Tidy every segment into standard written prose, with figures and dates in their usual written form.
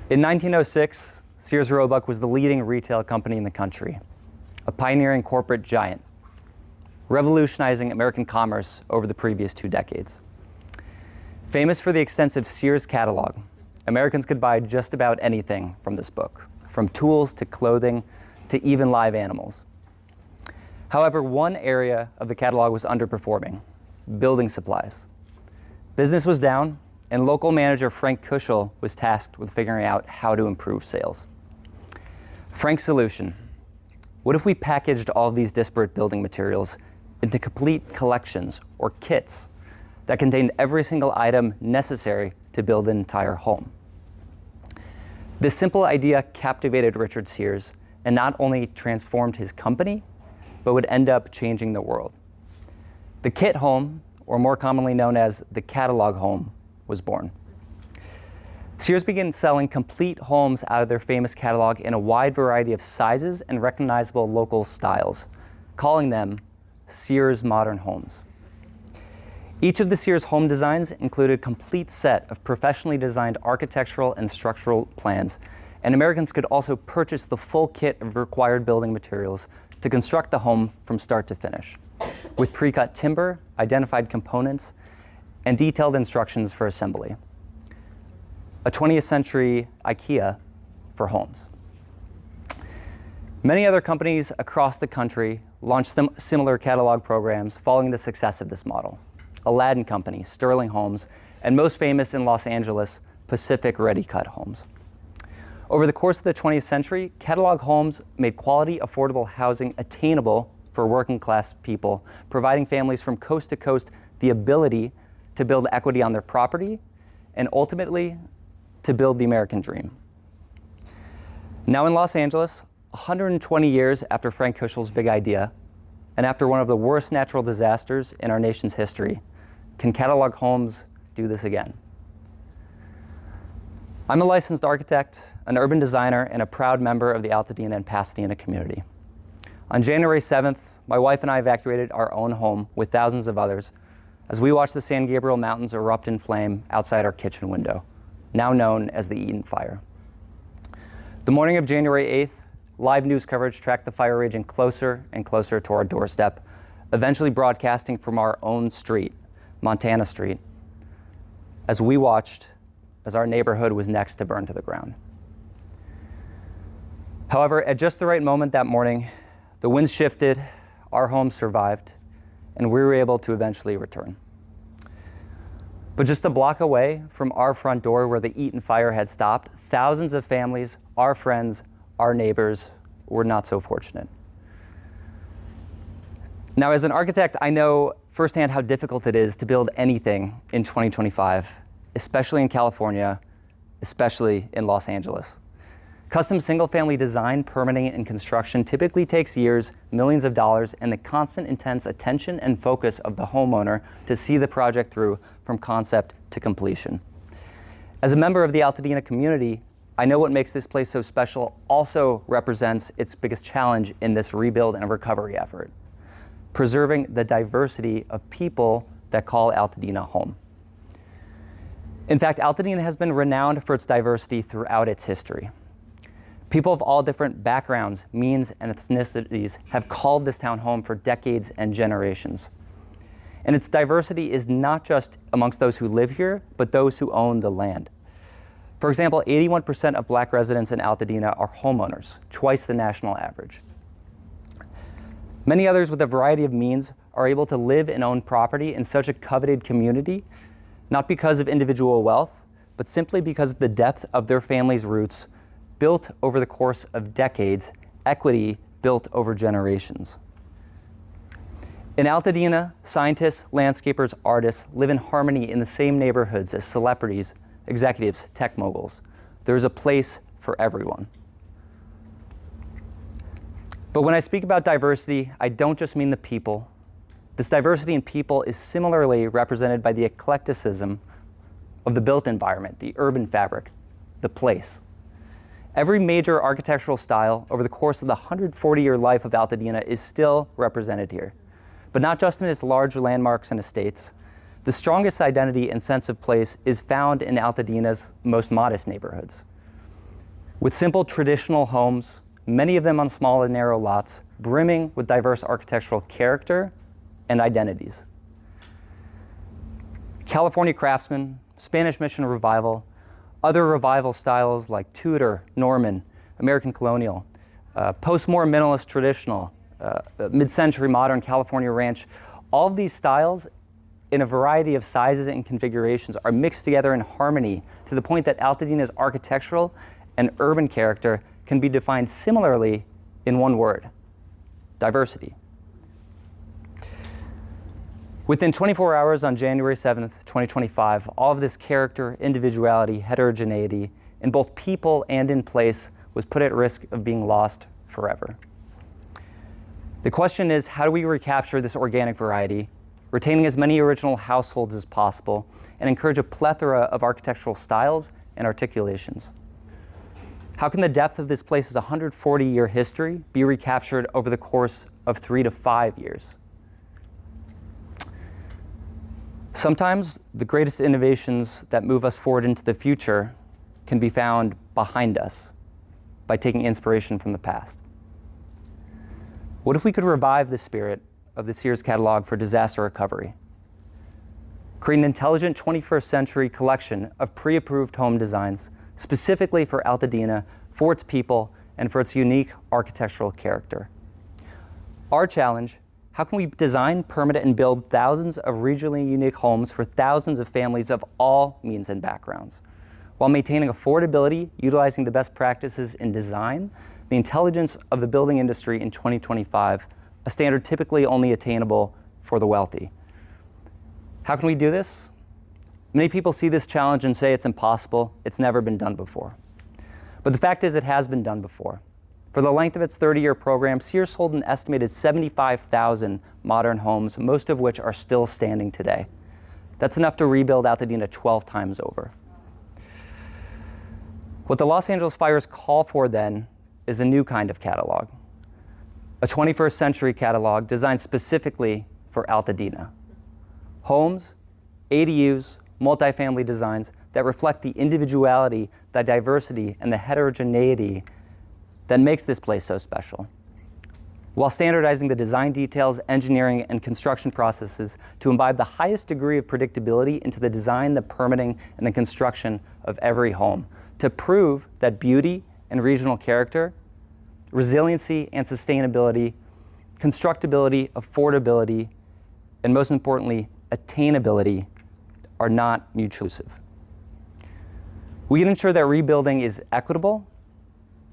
In 1906, Sears Roebuck was the leading retail company in the country, a pioneering corporate giant, revolutionizing American commerce over the previous 2 decades. Famous for the extensive Sears catalog, Americans could buy just about anything from this book, from tools to clothing to even live animals. However, one area of the catalog was underperforming: building supplies. Business was down, and local manager Frank Kuschel was tasked with figuring out how to improve sales. Frank's solution: what if we packaged all of these disparate building materials into complete collections or kits that contained every single item necessary to build an entire home? This simple idea captivated Richard Sears and not only transformed his company, but would end up changing the world. The kit home, or more commonly known as the catalog home, was born. Sears began selling complete homes out of their famous catalog in a wide variety of sizes and recognizable local styles, calling them Sears Modern Homes. Each of the Sears home designs included a complete set of professionally designed architectural and structural plans, and Americans could also purchase the full kit of required building materials to construct the home from start to finish, with pre-cut timber, identified components, and detailed instructions for assembly. A 20th century IKEA for homes. Many other companies across the country launched similar catalog programs following the success of this model. Aladdin Company, Sterling Homes, and most famous in Los Angeles, Pacific Ready Cut Homes. Over the course of the 20th century, catalog homes made quality, affordable housing attainable for working class people, providing families from coast to coast the ability to build equity on their property and ultimately to build the American dream. Now in Los Angeles, 120 years after Frank Kuschel's big idea, and after one of the worst natural disasters in our nation's history, can catalog homes do this again? I'm a licensed architect, an urban designer, and a proud member of the Altadena and Pasadena community. On January 7th, my wife and I evacuated our own home with thousands of others as we watched the San Gabriel Mountains erupt in flame outside our kitchen window, now known as the Eaton Fire. The morning of January 8th, live news coverage tracked the fire raging closer and closer to our doorstep, eventually broadcasting from our own street, Montana Street, as we watched as our neighborhood was next to burn to the ground. However, at just the right moment that morning, the winds shifted, our home survived, and we were able to eventually return. But just a block away from our front door where the Eaton Fire had stopped, thousands of families, our friends, our neighbors, were not so fortunate. Now, as an architect, I know firsthand how difficult it is to build anything in 2025, especially in California, especially in Los Angeles. Custom single-family design, permitting, and construction typically takes years, millions of dollars, and the constant intense attention and focus of the homeowner to see the project through from concept to completion. As a member of the Altadena community, I know what makes this place so special also represents its biggest challenge in this rebuild and recovery effort: preserving the diversity of people that call Altadena home. In fact, Altadena has been renowned for its diversity throughout its history. People of all different backgrounds, means, and ethnicities have called this town home for decades and generations. And its diversity is not just amongst those who live here, but those who own the land. For example, 81% of Black residents in Altadena are homeowners, twice the national average. Many others with a variety of means are able to live and own property in such a coveted community, not because of individual wealth, but simply because of the depth of their family's roots, built over the course of decades, equity built over generations. In Altadena, scientists, landscapers, artists live in harmony in the same neighborhoods as celebrities, executives, tech moguls. There is a place for everyone. But when I speak about diversity, I don't just mean the people. This diversity in people is similarly represented by the eclecticism of the built environment, the urban fabric, the place. Every major architectural style over the course of the 140-year life of Altadena is still represented here, but not just in its large landmarks and estates. The strongest identity and sense of place is found in Altadena's most modest neighborhoods. With simple traditional homes, many of them on small and narrow lots, brimming with diverse architectural character and identities. California craftsmen, Spanish Mission Revival, other revival styles like Tudor, Norman, American Colonial, post-war minimalist traditional, mid-century modern California ranch, all of these styles in a variety of sizes and configurations are mixed together in harmony to the point that Altadena's architectural and urban character can be defined similarly in one word: diversity. Within 24 hours on January 7th, 2025, all of this character, individuality, heterogeneity in both people and in place was put at risk of being lost forever. The question is, how do we recapture this organic variety, retaining as many original households as possible, and encourage a plethora of architectural styles and articulations? How can the depth of this place's 140-year history be recaptured over the course of 3 to 5 years? Sometimes the greatest innovations that move us forward into the future can be found behind us by taking inspiration from the past. What if we could revive the spirit of the Sears catalog for disaster recovery? Create an intelligent 21st century collection of pre-approved home designs specifically for Altadena, for its people, and for its unique architectural character. Our challenge: how can we design, permit, and build thousands of regionally unique homes for thousands of families of all means and backgrounds, while maintaining affordability, utilizing the best practices in design, the intelligence of the building industry in 2025, a standard typically only attainable for the wealthy? How can we do this? Many people see this challenge and say it's impossible, it's never been done before. But the fact is, it has been done before. For the length of its 30-year program, Sears sold an estimated 75,000 modern homes, most of which are still standing today. That's enough to rebuild Altadena 12 times over. What the Los Angeles fires call for then is a new kind of catalog, a 21st century catalog designed specifically for Altadena. Homes, ADUs, multifamily designs that reflect the individuality, the diversity, and the heterogeneity that makes this place so special, while standardizing the design details, engineering, and construction processes to imbibe the highest degree of predictability into the design, the permitting, and the construction of every home, to prove that beauty and regional character, resiliency and sustainability, constructability, affordability, and most importantly, attainability are not mutually exclusive. We can ensure that rebuilding is equitable,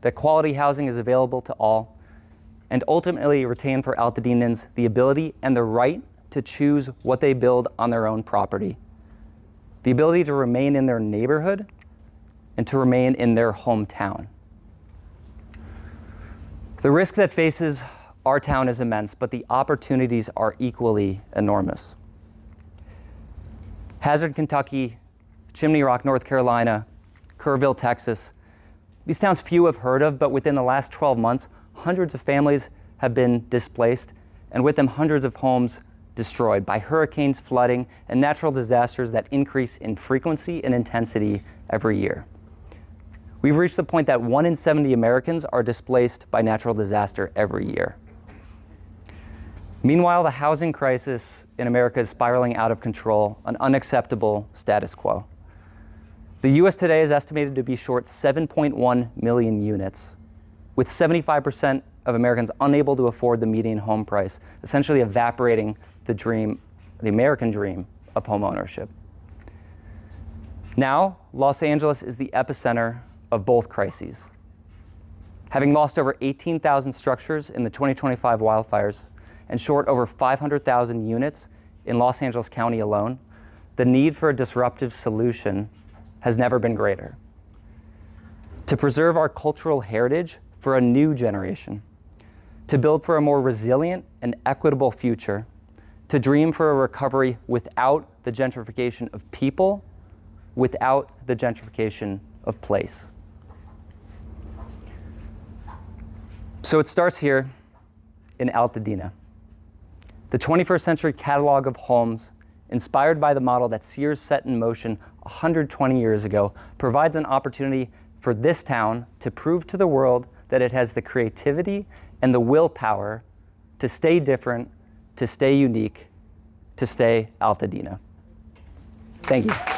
that quality housing is available to all, and ultimately retain for Altadenans the ability and the right to choose what they build on their own property, the ability to remain in their neighborhood and to remain in their hometown. The risk that faces our town is immense, but the opportunities are equally enormous. Hazard, Kentucky, Chimney Rock, North Carolina, Kerrville, Texas. These towns few have heard of, but within the last 12 months, hundreds of families have been displaced, and with them hundreds of homes destroyed by hurricanes, flooding, and natural disasters that increase in frequency and intensity every year. We've reached the point that 1 in 70 Americans are displaced by natural disaster every year. Meanwhile, the housing crisis in America is spiraling out of control, an unacceptable status quo. The US today is estimated to be short 7.1 million units, with 75% of Americans unable to afford the median home price, essentially evaporating the American dream of home ownership. Now, Los Angeles is the epicenter of both crises. Having lost over 18,000 structures in the 2025 wildfires and short over 500,000 units in Los Angeles County alone, the need for a disruptive solution has never been greater. To preserve our cultural heritage for a new generation, to build for a more resilient and equitable future, to dream for a recovery without the gentrification of people, without the gentrification of place. So it starts here in Altadena. The 21st century catalog of homes, inspired by the model that Sears set in motion 120 years ago, provides an opportunity for this town to prove to the world that it has the creativity and the willpower to stay different, to stay unique, to stay Altadena. Thank you.